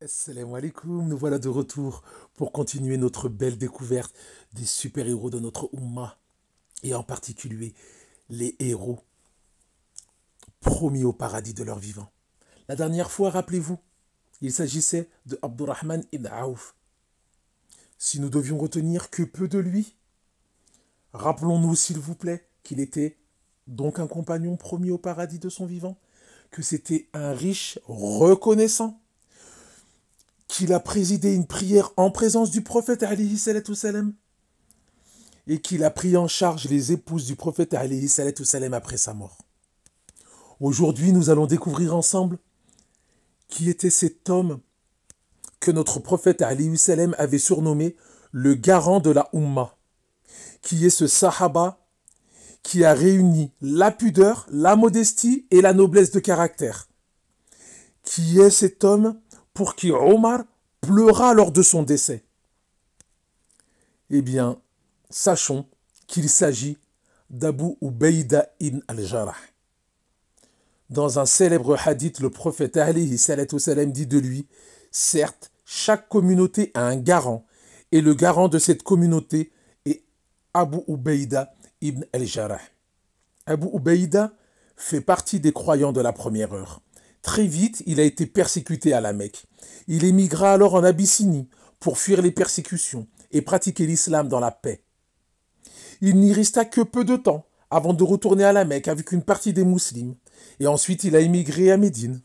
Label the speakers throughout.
Speaker 1: Assalamu alaikum, nous voilà de retour pour continuer notre belle découverte des super-héros de notre Ummah, et en particulier les héros promis au paradis de leur vivant. La dernière fois, rappelez-vous, il s'agissait de Abdurrahman ibn Auf. Si nous devions retenir que peu de lui, rappelons-nous s'il vous plaît qu'il était donc un compagnon promis au paradis de son vivant, que c'était un riche reconnaissant, qu'il a présidé une prière en présence du prophète alayhi salatu salam et qu'il a pris en charge les épouses du prophète alayhi salatu salam après sa mort. Aujourd'hui, nous allons découvrir ensemble qui était cet homme que notre prophète alayhi salam avait surnommé le garant de la Ummah, qui est ce sahaba qui a réuni la pudeur, la modestie et la noblesse de caractère, qui est cet homme pour qui Omar pleura lors de son décès. Eh bien, sachons qu'il s'agit d'Abu Ubaïda ibn al-Jarrah. Dans un célèbre hadith, le prophète alayhi salatu salam dit de lui: certes, chaque communauté a un garant, et le garant de cette communauté est Abu Ubaïda ibn al-Jarrah. Abu Ubaïda fait partie des croyants de la première heure. Très vite, il a été persécuté à la Mecque. Il émigra alors en Abyssinie pour fuir les persécutions et pratiquer l'islam dans la paix. Il n'y resta que peu de temps avant de retourner à la Mecque avec une partie des musulmans. Et ensuite, il a émigré à Médine.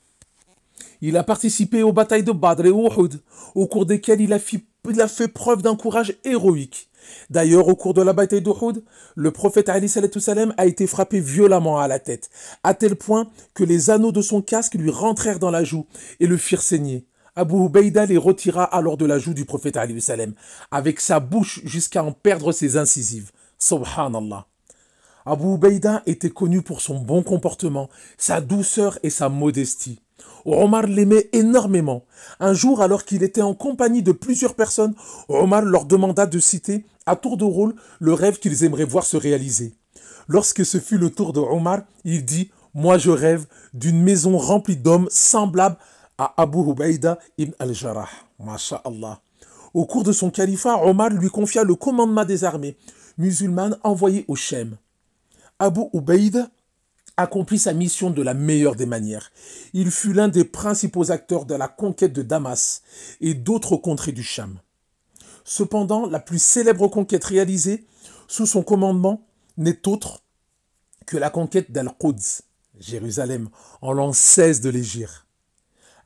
Speaker 1: Il a participé aux batailles de Badr et Uhud, au cours desquelles il a fait preuve d'un courage héroïque. D'ailleurs, au cours de la bataille d'Uhud, le prophète Ali salatu salam a été frappé violemment à la tête, à tel point que les anneaux de son casque lui rentrèrent dans la joue et le firent saigner. Abu Ubaïda les retira alors de la joue du prophète Ali salam, avec sa bouche jusqu'à en perdre ses incisives. Subhanallah. Abu Ubaïda était connu pour son bon comportement, sa douceur et sa modestie. Omar l'aimait énormément. Un jour, alors qu'il était en compagnie de plusieurs personnes, Omar leur demanda de citer, à tour de rôle, le rêve qu'ils aimeraient voir se réaliser. Lorsque ce fut le tour de Omar, il dit: moi je rêve d'une maison remplie d'hommes semblables à Abu Ubaïda ibn al-Jarrah. Masha'Allah. Au cours de son califat, Omar lui confia le commandement des armées musulmanes envoyées au Chem. Abu Ubaïda accomplit sa mission de la meilleure des manières. Il fut l'un des principaux acteurs de la conquête de Damas et d'autres contrées du Cham. Cependant, la plus célèbre conquête réalisée sous son commandement n'est autre que la conquête d'Al-Quds, Jérusalem, en l'an 16 de l'Hégire.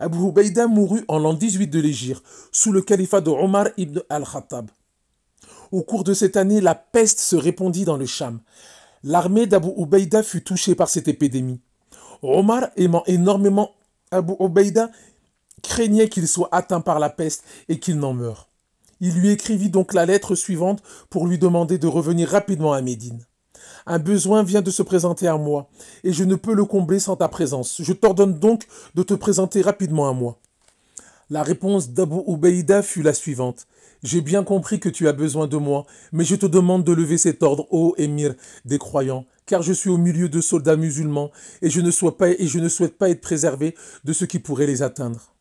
Speaker 1: Abu Ubaïda mourut en l'an 18 de l'Hégire, sous le califat de Omar ibn al-Khattab. Au cours de cette année, la peste se répandit dans le Cham. L'armée d'Abu Ubaïda fut touchée par cette épidémie. Omar, aimant énormément Abu Ubaïda, craignait qu'il soit atteint par la peste et qu'il n'en meure. Il lui écrivit donc la lettre suivante pour lui demander de revenir rapidement à Médine. Un besoin vient de se présenter à moi, et je ne peux le combler sans ta présence. Je t'ordonne donc de te présenter rapidement à moi. La réponse d'Abu Ubaïda fut la suivante: j'ai bien compris que tu as besoin de moi, mais je te demande de lever cet ordre, ô émir des croyants, car je suis au milieu de soldats musulmans et je ne souhaite pas être préservé de ce qui pourrait les atteindre.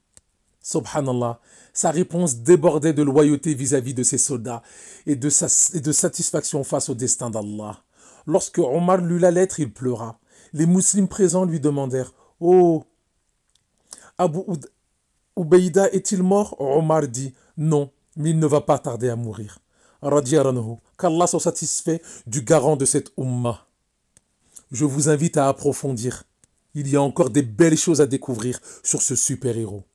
Speaker 1: Subhanallah, sa réponse débordait de loyauté vis-à-vis de ses soldats et de satisfaction face au destin d'Allah. Lorsque Omar lut la lettre, il pleura. Les musulmans présents lui demandèrent: oh, Abu Ubaïda est-il mort? Omar dit: non, mais il ne va pas tarder à mourir. Radiallahu, qu'Allah soit satisfait du garant de cette Ummah. Je vous invite à approfondir. Il y a encore des belles choses à découvrir sur ce super-héros.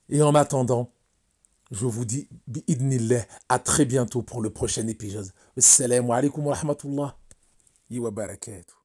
Speaker 1: Et en attendant, je vous dis, bi'idnillah, à très bientôt pour le prochain épisode. Assalamu alaikum wa rahmatullah wa barakatuh.